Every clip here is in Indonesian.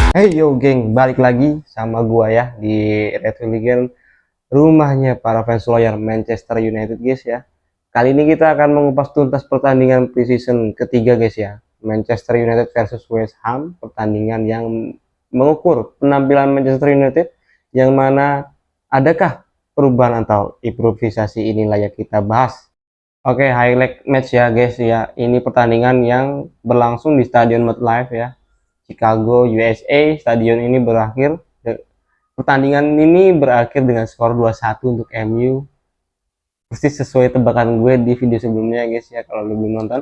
Hey yo geng, balik lagi sama gua ya di Red Hooligan, rumahnya para fans loyal Manchester United guys ya. Kali ini kita akan mengupas tuntas pertandingan preseason ketiga guys ya. Manchester United versus West Ham, pertandingan yang mengukur penampilan Manchester United yang mana adakah perubahan atau improvisasi, ini layak kita bahas. Oke, highlight match ya guys ya. Ini pertandingan yang berlangsung di Stadion MetLife ya, Chicago, USA. Stadion ini berakhir Pertandingan ini berakhir dengan skor 2-1 untuk MU. Persis sesuai tebakan gue di video sebelumnya guys ya, kalau lu belum nonton.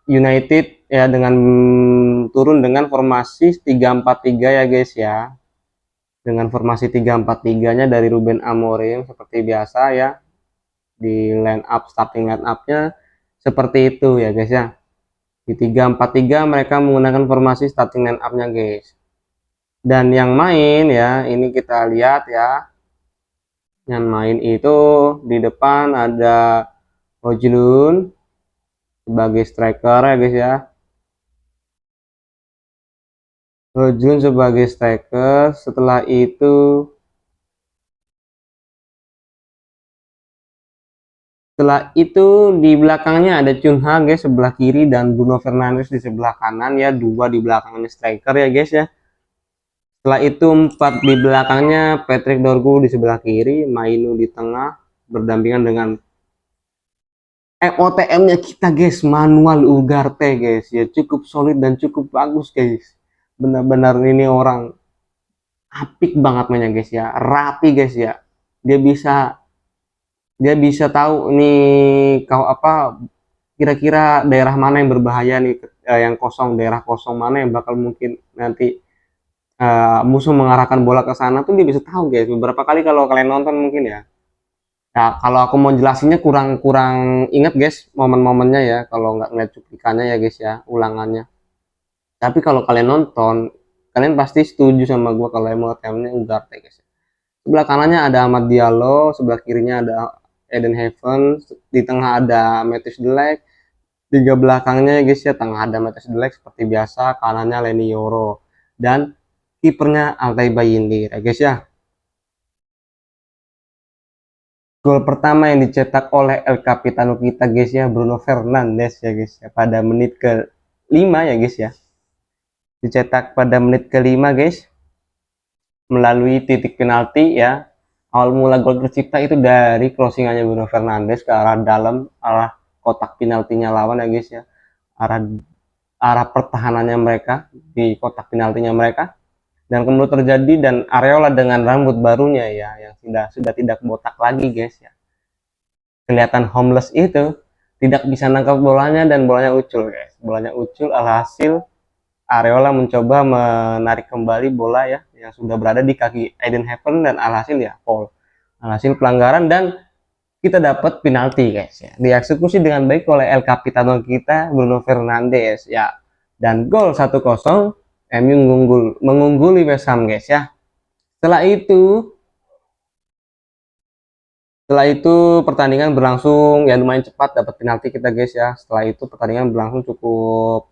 United ya dengan turun dengan formasi 3-4-3 ya guys ya. Dengan formasi 3-4-3-nya dari Ruben Amorim seperti biasa ya. Di line up, starting line up-nya seperti itu ya guys ya. Di 3-4-3 mereka menggunakan formasi starting line up-nya guys. Dan yang main ya, ini kita lihat ya. Yang main itu di depan ada Hojlund sebagai striker ya guys ya. Hojlund sebagai striker. Setelah itu di belakangnya ada Cunha guys sebelah kiri dan Bruno Fernandes di sebelah kanan ya, dua di belakangnya striker ya guys ya. Setelah itu 4 di belakangnya, Patrick Dorgu di sebelah kiri, Mainu di tengah berdampingan dengan OTM-nya kita guys, Manuel Ugarte guys ya, cukup solid dan cukup bagus guys. Benar-benar ini orang apik banget mainnya guys ya, rapi guys ya. Dia bisa dia bisa tahu nih kau apa, kira-kira daerah mana yang berbahaya nih, yang kosong, daerah kosong mana yang bakal mungkin nanti musuh mengarahkan bola ke sana tuh dia bisa tahu guys. Beberapa kali kalau kalian nonton mungkin ya. Ya kalau aku mau jelasinnya kurang kurang inget guys momen-momennya ya, kalau nggak ngeliat cuplikannya ya guys ya, ulangannya. Tapi kalau kalian nonton, kalian pasti setuju sama gue kalau emang temnya Ugarte guys. Sebelah kanannya ada Ahmad Diallo, sebelah kirinya ada Eden Heaven, di tengah ada Matthijs de Ligt, tiga belakangnya ya guys ya, tengah ada Matthijs de Ligt seperti biasa, kanannya Leny Yoro, dan kipernya Altay Bayindir ya guys ya. Gol pertama yang dicetak oleh El Capitano kita guys ya, Bruno Fernandes ya guys ya, pada menit ke-5 ya guys ya. Dicetak pada menit ke-5 guys, melalui titik penalti ya. Awal mula gol tercipta itu dari crossingannya Bruno Fernandes ke arah dalam, arah kotak penaltinya lawan ya guys ya. Arah arah pertahanannya mereka di kotak penaltinya mereka. Dan kemudian terjadi, dan Areola dengan rambut barunya ya, yang sudah tidak botak lagi guys ya, kelihatan homeless itu, tidak bisa nangkap bolanya dan bolanya ucul guys. Bolanya ucul, alhasil Areola mencoba menarik kembali bola ya yang sudah berada di kaki Eden Heaven, dan alhasil ya foul. Alhasil pelanggaran dan kita dapat penalti guys ya. Dieksekusi dengan baik oleh El Capitano kita, Bruno Fernandes ya. Dan gol 1-0, MU mengungguli West Ham guys ya. Setelah itu pertandingan berlangsung ya lumayan cepat, dapat penalti kita guys ya. Setelah itu pertandingan berlangsung cukup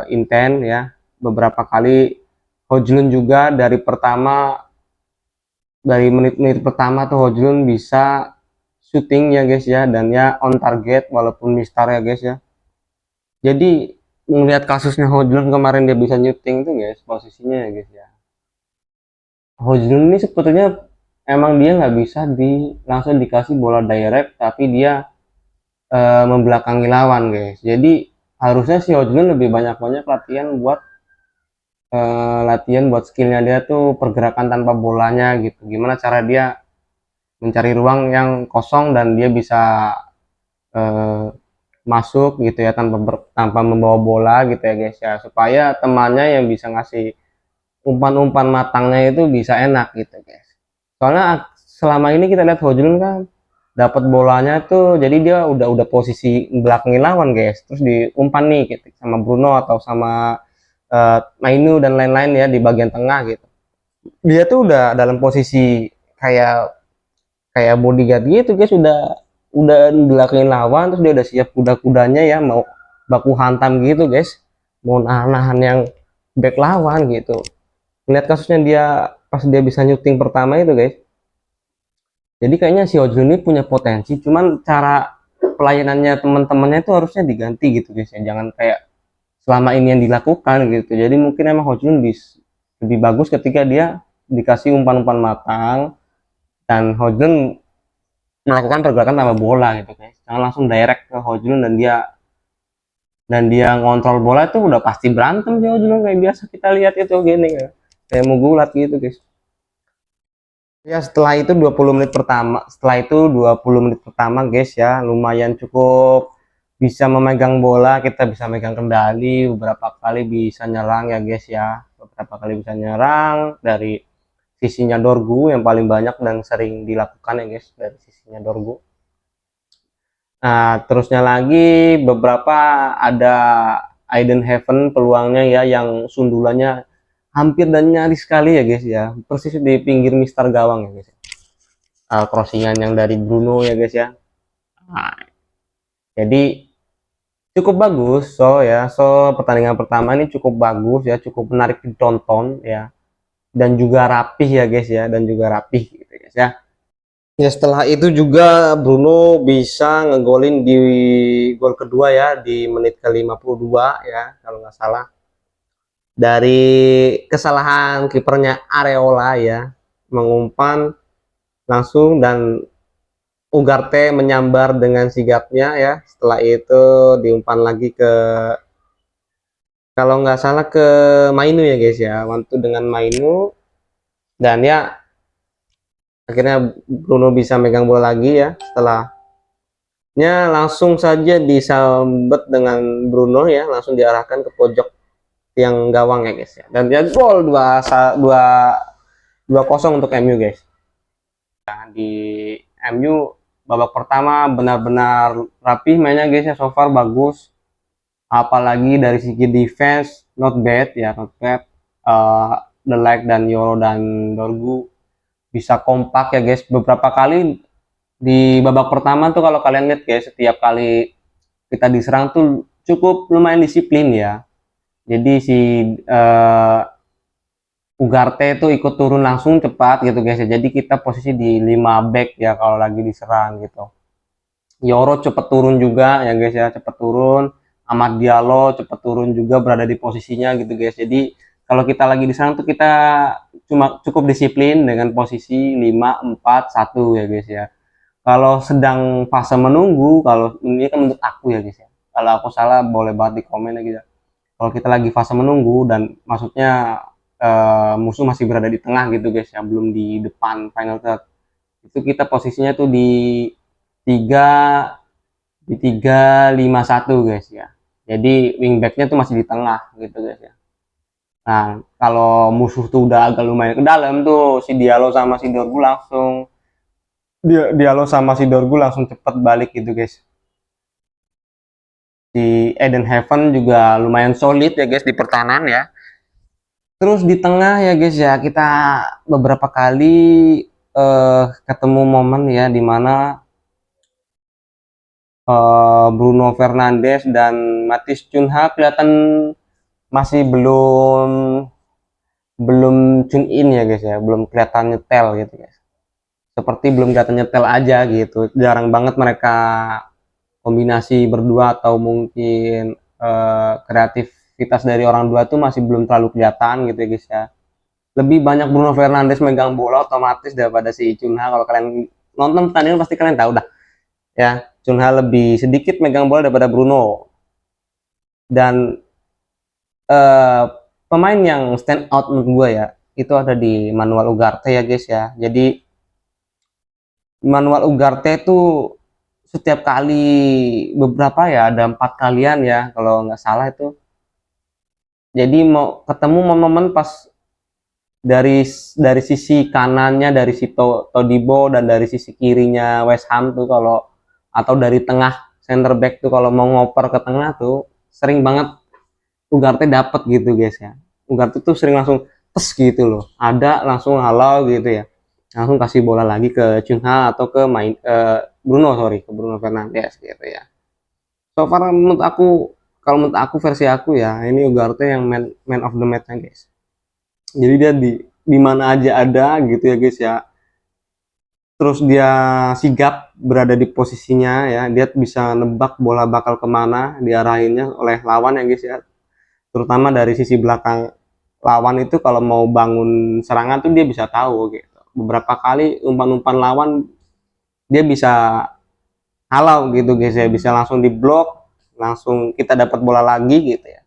intens ya. Beberapa kali Hojlund juga dari menit-menit pertama tuh Hojlund bisa shooting ya guys ya, dan ya on target walaupun mistar ya guys ya. Jadi melihat kasusnya Hojlund kemarin, dia bisa shooting tuh guys posisinya ya guys ya. Hojlund ini sebetulnya emang dia nggak bisa langsung dikasih bola direct, tapi dia membelakangi lawan guys. Jadi harusnya si Hojlund lebih banyak latihan buat skillnya dia tuh, pergerakan tanpa bolanya gitu, gimana cara dia mencari ruang yang kosong dan dia bisa eh, masuk gitu ya, tanpa membawa bola gitu ya guys ya, supaya temannya yang bisa ngasih umpan-umpan matangnya itu bisa enak gitu guys. Soalnya selama ini kita lihat Hojlund kan dapat bolanya tuh, jadi dia udah posisi belakang lawan guys, terus diumpan nih gitu, sama Bruno atau sama Mainu dan lain-lain ya di bagian tengah gitu. Dia tuh udah dalam posisi kayak kayak bodyguard gitu guys, udah belakangin lawan, terus dia udah siap kuda-kudanya ya, mau baku hantam gitu guys, mau nahan-nahan yang back lawan gitu. Lihat kasusnya dia pas dia bisa nyuting pertama itu guys. Jadi kayaknya si Ojul ini punya potensi, cuman cara pelayanannya teman-temannya itu harusnya diganti gitu guys ya. Jangan kayak selama ini yang dilakukan gitu. Jadi mungkin emang Hojlun lebih bagus ketika dia dikasih umpan-umpan matang dan Hojlun melakukan pergerakan tanpa bola gitu guys. Jangan langsung direct ke Hojlun dan dia ngontrol bola itu udah pasti berantem sih Hojlun kayak biasa kita lihat itu gini ya. Kayak mau gulat gitu guys. Ya setelah itu 20 menit pertama guys ya lumayan cukup bisa memegang bola, kita bisa megang kendali, beberapa kali bisa nyerang ya guys ya, beberapa kali bisa nyerang dari sisinya Dorgu yang paling banyak dan sering dilakukan ya guys dari sisinya Dorgu. Nah terusnya lagi beberapa ada Aiden Heaven peluangnya ya yang sundulannya hampir dan nyaris sekali ya guys ya, persis di pinggir Mister Gawang ya guys. Crossingan yang dari Bruno ya guys ya. Nah, jadi cukup bagus pertandingan pertama ini cukup bagus ya, cukup menarik ditonton ya, dan juga rapih ya guys ya, dan juga rapih gitu guys ya. Ya setelah itu juga Bruno bisa ngegolin di gol kedua ya di menit ke-52 ya kalau nggak salah, dari kesalahan kipernya Areola ya, mengumpan langsung dan Ugarte menyambar dengan sigapnya ya. Setelah itu diumpan lagi ke, kalau nggak salah ke Mainu ya guys ya, waktu dengan Mainu, dan ya akhirnya Bruno bisa megang bola lagi ya. Setelahnya langsung saja disambet dengan Bruno ya, langsung diarahkan ke pojok tiang gawang ya guys ya, dan dia gol 2-0 untuk MU guys. Nah, di MU babak pertama benar-benar rapih mainnya guys ya, so far bagus, apalagi dari segi defense not bad ya, not bad. The Like dan Yoro dan Dorgu bisa kompak ya guys. Beberapa kali di babak pertama tuh kalau kalian lihat guys, setiap kali kita diserang tuh cukup lumayan disiplin ya. Jadi si Ugarte itu ikut turun langsung cepat gitu guys ya. Jadi kita posisi di 5 back ya kalau lagi diserang gitu. Yoro cepet turun juga ya guys ya, cepet turun. Amad Diallo cepet turun juga berada di posisinya gitu guys. Jadi kalau kita lagi diserang tuh kita cuma cukup disiplin dengan posisi 5-4-1 ya guys ya. Kalau sedang fase menunggu, kalau ini kan menurut aku ya guys ya, kalau aku salah boleh banget di komen ya gitu. Kalau kita lagi fase menunggu dan maksudnya musuh masih berada di tengah gitu guys ya, belum di depan final third, itu kita posisinya tuh tiga di 3-5-1 guys ya. Jadi wingbacknya tuh masih di tengah gitu guys ya. Nah kalau musuh tuh udah agak lumayan ke dalam tuh, si Diallo sama si Dorgu langsung cepet balik gitu guys. Si Eden Heaven juga lumayan solid ya guys di pertahanan ya. Terus di tengah ya guys ya, kita beberapa kali ketemu momen ya dimana Bruno Fernandes dan Matis Cunha kelihatan masih belum belum tune in ya guys ya, belum kelihatan nyetel gitu guys. Seperti belum kelihatan nyetel aja gitu. Jarang banget mereka kombinasi berdua, atau mungkin kreativitas dari orang dua tuh masih belum terlalu kelihatan gitu ya guys ya. Lebih banyak Bruno Fernandes megang bola otomatis daripada si Cunha. Kalau kalian nonton pertandingan pasti kalian tahu dah ya, Cunha lebih sedikit megang bola daripada Bruno. Dan pemain yang stand out menurut gue ya itu ada di Manuel Ugarte ya guys ya. Jadi Manuel Ugarte itu setiap kali, beberapa ya, ada 4 kalian ya kalau nggak salah itu, jadi mau ketemu momen pas dari sisi kanannya, dari si Todibo, dan dari sisi kirinya West Ham tuh, kalau atau dari tengah center back tuh kalau mau ngoper ke tengah tuh sering banget Ugarte dapet gitu guys ya. Ugarte tuh sering langsung tes gitu loh, ada langsung halau gitu ya, langsung kasih bola lagi ke Cunha atau ke Bruno Fernandes gitu ya. So far menurut aku kalau menurut aku, versi aku ya, ini Ugarte yang man of the match-nya guys. Jadi dia di mana aja ada gitu ya guys ya. Terus dia sigap berada di posisinya ya, dia bisa nebak bola bakal kemana diarahinnya oleh lawan ya guys ya. Terutama dari sisi belakang lawan itu, kalau mau bangun serangan tuh dia bisa tahu gitu. Beberapa kali umpan-umpan lawan dia bisa halau gitu guys ya, bisa langsung diblok, langsung kita dapat bola lagi gitu ya.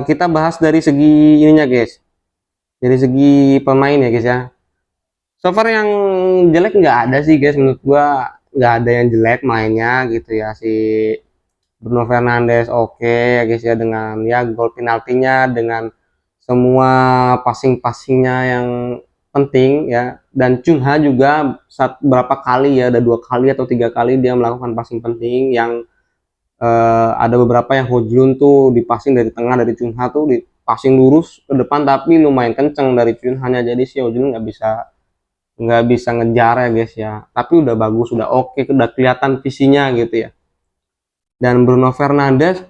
Kita bahas dari segi ininya guys, dari segi pemain ya guys ya. So far yang jelek nggak ada sih guys, menurut gua nggak ada yang jelek mainnya gitu ya. Si Bruno Fernandes oke ya guys ya, dengan ya gol penaltinya, dengan semua passing-passingnya yang penting ya. Dan Cunha juga berapa kali ya, ada 2 kali atau 3 kali dia melakukan passing penting yang ada beberapa yang Hojlund tuh di passing dari tengah, dari Cunha tuh di passing lurus ke depan, tapi lumayan kenceng dari Cunha-nya, jadi si Hojlund nggak bisa ngejar ya guys ya. Tapi udah bagus, udah oke, udah kelihatan visinya gitu ya. Dan Bruno Fernandes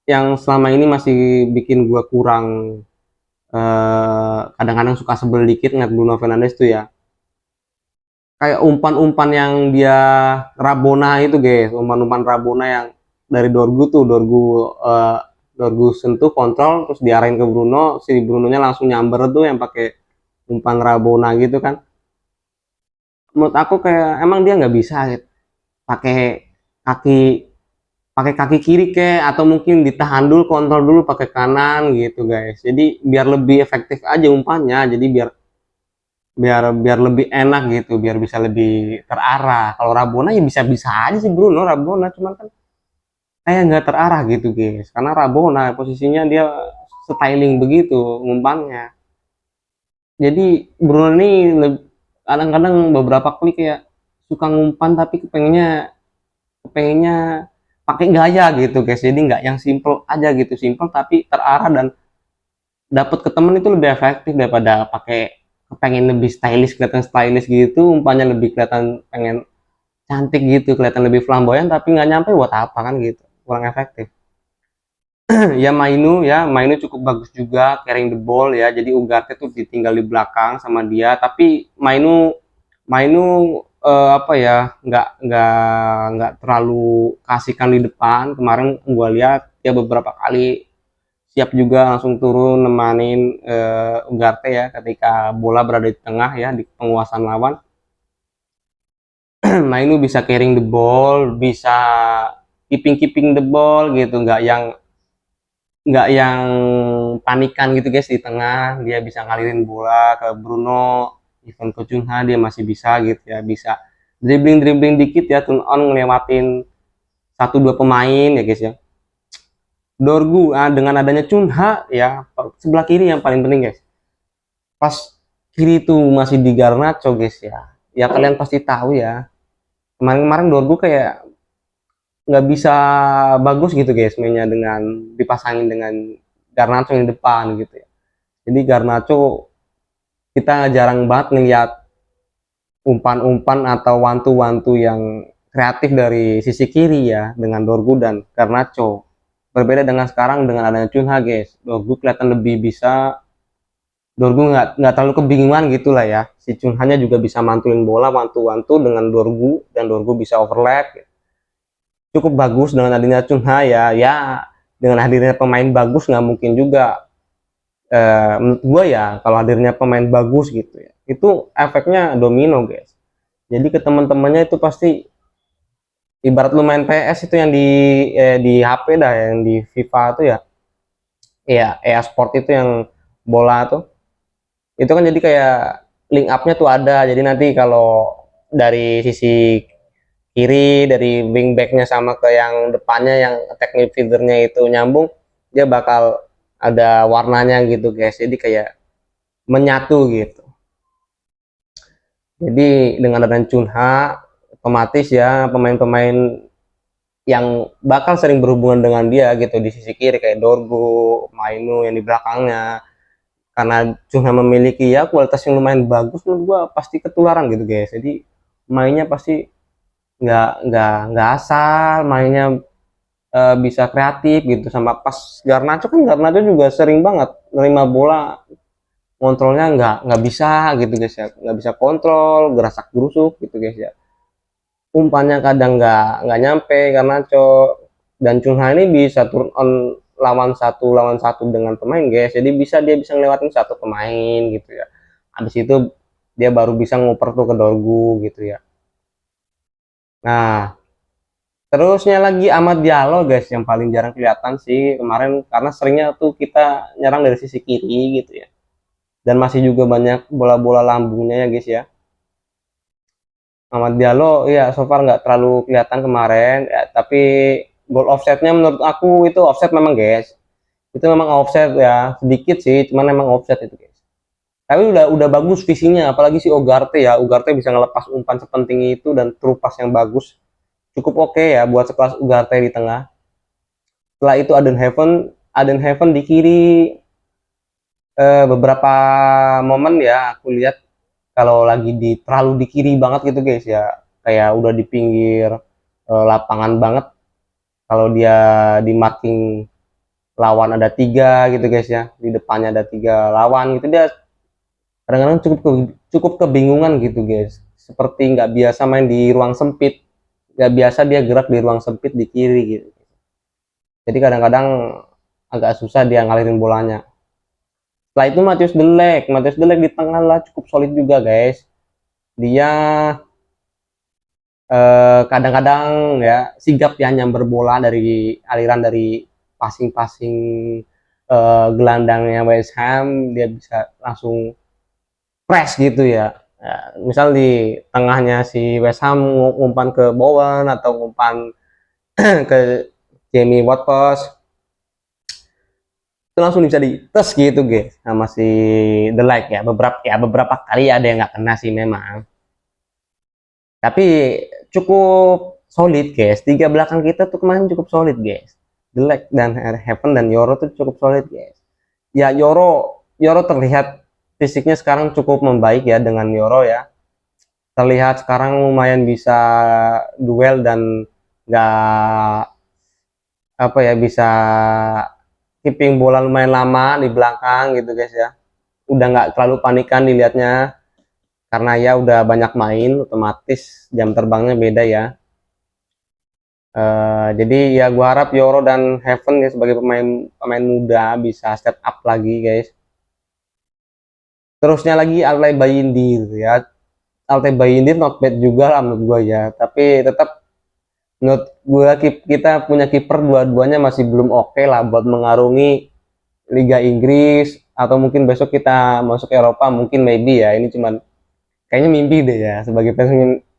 yang selama ini masih bikin gua kurang, kadang-kadang suka sebel dikit ngeliat Bruno Fernandes tuh ya, kayak umpan-umpan yang dia Rabona itu guys, umpan-umpan Rabona yang dari Dorgu sentuh kontrol terus diarahin ke Bruno, si Brunonya langsung nyamber tuh yang pakai umpan Rabona gitu kan. Menurut aku kayak emang dia nggak bisa gitu, pakai kaki pakai kaki kiri ke, atau mungkin ditahan dulu, kontrol dulu pakai kanan gitu guys. Jadi biar lebih efektif aja umpannya, jadi biar biar biar lebih enak gitu, biar bisa lebih terarah. Kalau Rabona ya bisa-bisa aja sih Bruno Rabona, cuman kan kayak nggak terarah gitu guys, karena Rabona posisinya dia styling begitu umpannya. Jadi Bruno ini kadang-kadang beberapa kali kayak suka ngumpan tapi kepengennya kepengennya pakai gaya gitu guys, jadi nggak yang simple aja gitu, simple tapi terarah dan dapat ke temen itu lebih efektif daripada pakai pengen lebih stylish, kelihatan stylish gitu, umpannya lebih kelihatan pengen cantik gitu, kelihatan lebih flamboyan, tapi nggak nyampe buat apa kan gitu, kurang efektif. Ya Mainu cukup bagus juga carrying the ball ya, jadi Ugarte tuh ditinggal di belakang sama dia, tapi Mainu Mainu apa ya, nggak terlalu kasihkan di depan. Kemarin gua lihat dia beberapa kali siap juga langsung turun nemanin Ugarte ya ketika bola berada di tengah ya, di penguasaan lawan. Mainu bisa carrying the ball, bisa keeping keeping the ball gitu, nggak yang panikan gitu guys di tengah. Dia bisa ngalirin bola ke Bruno, even ke Cunha dia masih bisa gitu ya, bisa dribbling dribbling dikit ya, turn on ngelewatin 1-2 pemain ya guys ya. Dorgu dengan adanya Cunha ya, sebelah kiri yang paling penting guys, pas kiri itu masih di Garnacho guys ya kalian pasti tahu ya, kemarin-kemarin Dorgu kayak nggak bisa bagus gitu guys mainnya dengan dipasangin dengan Garnacho yang di depan gitu ya. Jadi Garnacho kita jarang banget ngeliat umpan-umpan atau wantu-wantu yang kreatif dari sisi kiri ya, dengan Dorgu dan Garnacho. Berbeda dengan sekarang dengan adanya Cunha guys, Dorgu kelihatan lebih bisa, Dorgu nggak terlalu kebingungan gitulah ya. Si Cunhanya juga bisa mantulin bola wantu-wantu dengan Dorgu, dan Dorgu bisa overlap gitu. Cukup bagus dengan adanya Cunha ya dengan hadirnya pemain bagus nggak mungkin juga, menurut gue ya, kalau hadirnya pemain bagus gitu ya, itu efeknya domino guys. Jadi ke teman-temannya itu pasti ibarat lu main PS itu yang di HP dah, yang di FIFA tuh ya, EA Sport itu yang bola tuh, itu kan jadi kayak link up-nya tuh ada. Jadi nanti kalau dari sisi kiri, dari wingbacknya sama ke yang depannya, yang attack midfieldernya itu nyambung, dia bakal ada warnanya gitu guys, jadi kayak menyatu gitu. Jadi dengan adanya Cunha, otomatis ya pemain-pemain yang bakal sering berhubungan dengan dia gitu di sisi kiri kayak Dorgu, Mainu yang di belakangnya, karena Cunha memiliki ya kualitas yang lumayan bagus, menurut gua pasti ketularan gitu guys. Jadi mainnya pasti nggak asal, mainnya bisa kreatif gitu. Sama pas Garnacho kan, Garnacho juga sering banget nerima bola, kontrolnya nggak bisa gitu guys ya, nggak bisa kontrol, gerasak gerusuk gitu guys ya. Umpannya kadang nggak nyampe karena dan Cunha ini bisa turun on lawan satu dengan pemain guys, jadi dia bisa ngelewatin satu pemain gitu ya. Habis itu dia baru bisa ngoper tuh ke Dorgu gitu ya. Nah, terusnya lagi Amad Diallo guys, yang paling jarang kelihatan sih kemarin karena seringnya tuh kita nyerang dari sisi kiri gitu ya, dan masih juga banyak bola-bola lambungnya ya guys ya. Amad Diallo ya so far nggak terlalu kelihatan kemarin ya, tapi goal offsetnya menurut aku itu offset memang guys, itu memang offset ya, sedikit sih cuman memang offset itu guys. Tapi udah bagus visinya, apalagi si Ugarte ya, Ugarte bisa ngelepas umpan sepenting itu dan terupas yang bagus, cukup oke ya buat sekelas Ugarte di tengah. Setelah itu Aden Heaven di kiri, beberapa momen ya aku lihat kalau lagi terlalu di kiri banget gitu guys ya, kayak udah di pinggir lapangan banget. Kalau dia di marking lawan ada tiga gitu guys ya, di depannya ada tiga lawan gitu, dia kadang-kadang cukup kebingungan gitu guys, seperti nggak biasa main di ruang sempit, nggak biasa dia gerak di ruang sempit di kiri gitu. Jadi kadang-kadang agak susah dia ngalirin bolanya. Setelah itu Matius Delek di tengah lah cukup solid juga guys. Dia kadang-kadang ya sigap ya nyamber bola dari aliran dari passing-passing gelandangnya West Ham, dia bisa langsung press gitu ya. Ya, misal di tengahnya si West Ham ngumpan ke Bowen atau ngumpan ke Jamie Watford, itu langsung bisa dites gitu guys sama si The Like ya. Beberapa kali ada yang nggak kena sih memang, tapi cukup solid guys. Tiga belakang kita tuh kemarin cukup solid guys, The Like dan Heaven dan Yoro tuh cukup solid guys. Ya Yoro terlihat fisiknya sekarang cukup membaik ya, dengan Yoro ya, terlihat sekarang lumayan bisa duel dan nggak apa ya, bisa keeping bola lumayan lama di belakang gitu guys ya. Udah nggak terlalu panikan dilihatnya, karena ya udah banyak main, otomatis jam terbangnya beda ya. Jadi ya gua harap Yoro dan Heaven ya sebagai pemain pemain muda bisa step up lagi guys. Terusnya lagi Altai Bayindir ya. Altai Bayindir not bad juga lah menurut gua ya, tapi tetap menurut gua kita punya kiper dua-duanya masih belum oke lah buat mengarungi Liga Inggris, atau mungkin besok kita masuk Eropa mungkin, maybe ya. Ini cuman kayaknya mimpi deh ya, sebagai fans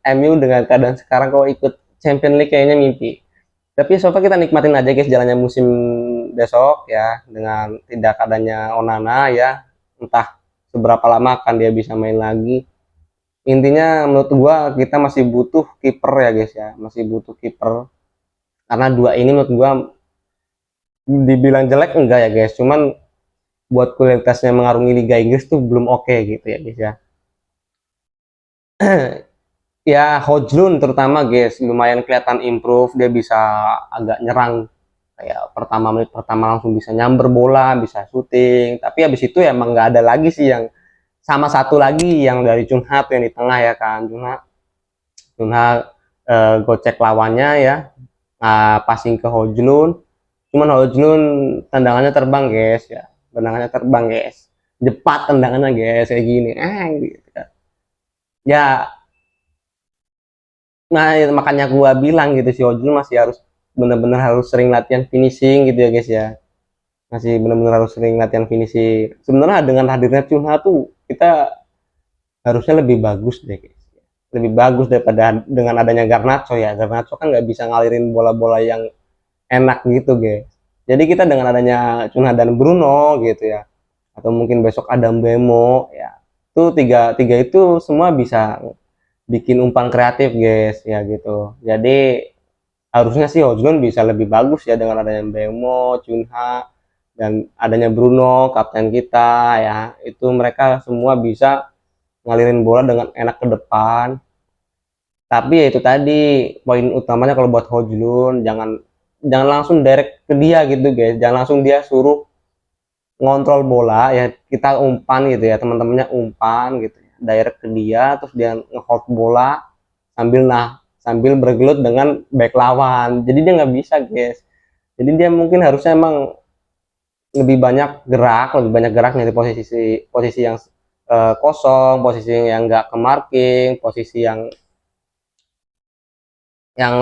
MU dengan keadaan sekarang kalau ikut Champions League kayaknya mimpi. Tapi so far kita nikmatin aja guys jalannya musim besok ya, dengan tidak adanya Onana ya, entah seberapa lama akan dia bisa main lagi. Intinya menurut gua kita masih butuh kiper ya guys ya, masih butuh kiper, karena dua ini menurut gua dibilang jelek enggak ya guys, cuman buat kualitasnya mengarungi Liga Inggris tuh belum oke gitu ya guys ya. Ya Hojlund terutama guys lumayan kelihatan improve, dia bisa agak nyerang, kayak menit pertama langsung bisa nyamber bola, bisa syuting. Tapi habis itu ya emang nggak ada lagi sih yang, sama satu lagi yang dari Cunha yang di tengah ya kan, Cunha gocek lawannya ya, passing ke Hojlund, cuman Hojlund tendangannya terbang guys ya, tendangannya terbang guys, cepat tendangannya guys kayak gini gitu kan. Ya, nah ya, makanya gua bilang gitu si Ojul masih harus bener-bener harus sering latihan finishing gitu ya guys ya, masih bener-bener harus sering latihan finishing. Sebenarnya dengan hadirnya Cunha tuh kita harusnya lebih bagus deh guys, lebih bagus daripada dengan adanya Garnacho ya. Garnacho kan nggak bisa ngalirin bola-bola yang enak gitu guys. Jadi kita dengan adanya Cunha dan Bruno gitu ya, atau mungkin besok ada Mbemo ya, tuh tiga tiga itu semua bisa bikin umpan kreatif guys ya gitu. Jadi harusnya sih Hojlund bisa lebih bagus ya dengan adanya Bemo, Cunha, dan adanya Bruno kapten kita ya, itu mereka semua bisa ngalirin bola dengan enak ke depan. Tapi ya itu tadi, poin utamanya kalau buat Hojlun, jangan jangan langsung direct ke dia gitu guys, jangan langsung dia suruh ngontrol bola ya, kita umpan gitu ya, teman-temannya umpan gitu ya, direct ke dia, terus dia ngehold bola sambil bergelut dengan back lawan, jadi dia nggak bisa guys. Jadi dia mungkin harusnya emang lebih banyak geraknya di posisi posisi yang kosong, posisi yang nggak ke marking, posisi yang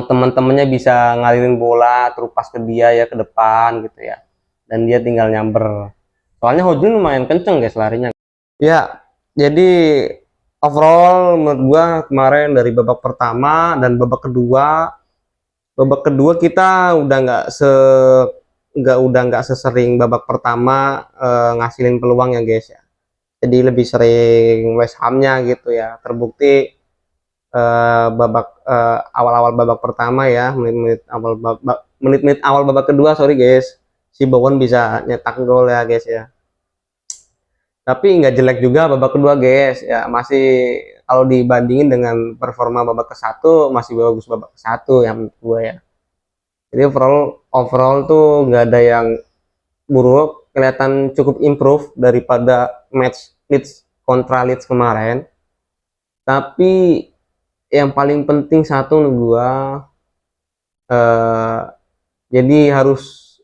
teman-temannya bisa ngalirin bola terupas ke dia ya, ke depan gitu ya, dan dia tinggal nyamber. Soalnya Hojun lumayan kenceng guys larinya ya. Jadi overall menurut gua kemarin dari babak pertama dan babak kedua kita udah nggak sesering babak pertama ngasilin peluang ya guys ya. Jadi lebih sering West Hamnya gitu ya, terbukti awal-awal babak pertama ya, menit-menit awal babak kedua, sorry guys, si Bowen bisa nyetak gol ya guys ya. Tapi nggak jelek juga babak kedua guys ya, masih kalau dibandingin dengan performa babak ke satu masih bagus babak ke satu yang menurut gue ya. Jadi overall tuh nggak ada yang buruk, kelihatan cukup improve daripada match Leeds kontra Leeds kemarin. Tapi yang paling penting satu menurut gua, eh, jadi harus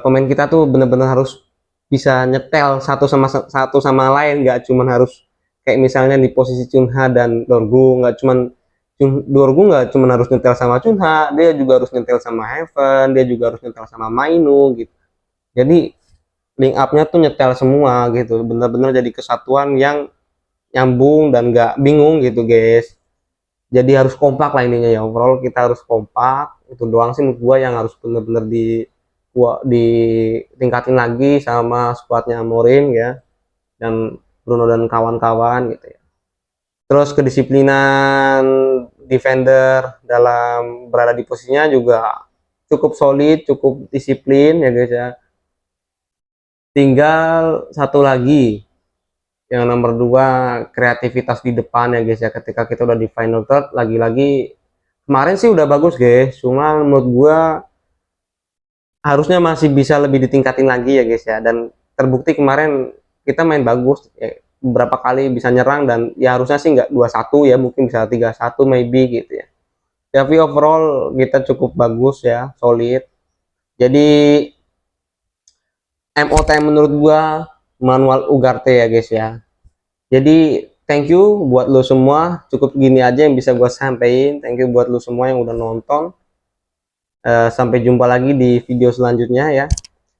pemain kita tuh benar-benar harus bisa nyetel satu sama lain, nggak cuman harus kayak misalnya di posisi Cunha dan Dorgu, nggak cuman Dorgu nggak cuman harus nyetel sama Cunha, dia juga harus nyetel sama Heaven, dia juga harus nyetel sama Mainu gitu. Jadi link up-nya tuh nyetel semua gitu, benar-benar jadi kesatuan yang nyambung dan nggak bingung gitu guys. Jadi harus kompak lah intinya ya, overall kita harus kompak, itu doang sih menurut gua yang harus bener-bener ditingkatin lagi sama skuadnya Amorim ya, dan Bruno dan kawan-kawan gitu ya. Terus kedisiplinan defender dalam berada di posisinya juga cukup solid, cukup disiplin ya guys ya. Tinggal satu lagi, yang nomor dua, kreativitas di depan ya guys ya. Ketika kita udah di final third, lagi-lagi kemarin sih udah bagus guys, cuma menurut gua harusnya masih bisa lebih ditingkatin lagi ya guys ya. Dan terbukti kemarin kita main bagus ya, beberapa kali bisa nyerang, dan ya harusnya sih nggak 2-1 ya, mungkin bisa 3-1 maybe gitu ya. Tapi overall kita cukup bagus ya, solid. Jadi MOT menurut gua Manuel Ugarte ya guys ya. Jadi thank you buat lo semua, cukup gini aja yang bisa gua sampaikan. Thank you buat lo semua yang udah nonton. Sampai jumpa lagi di video selanjutnya ya.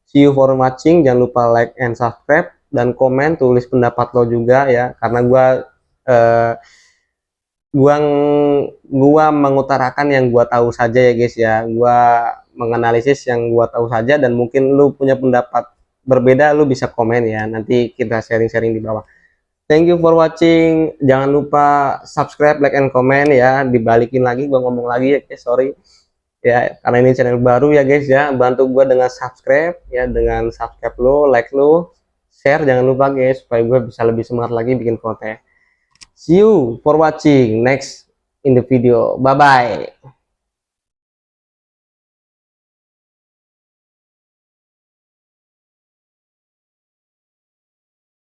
See you for watching, jangan lupa like and subscribe, dan komen, tulis pendapat lo juga ya, karena uh, gua gua mengutarakan yang gua tahu saja ya guys ya. Gua menganalisis yang gua tahu saja, dan mungkin lu punya pendapat berbeda, lu bisa komen ya, nanti kita sharing-sharing di bawah. Thank you for watching, jangan lupa subscribe, like and comment ya. Dibalikin lagi gua ngomong lagi ya guys, sorry ya, karena ini channel baru ya guys ya. Bantu gua dengan subscribe ya, dengan subscribe lo, like lo, share jangan lupa guys, supaya gue bisa lebih semangat lagi bikin konten. See you for watching next in the video, bye bye.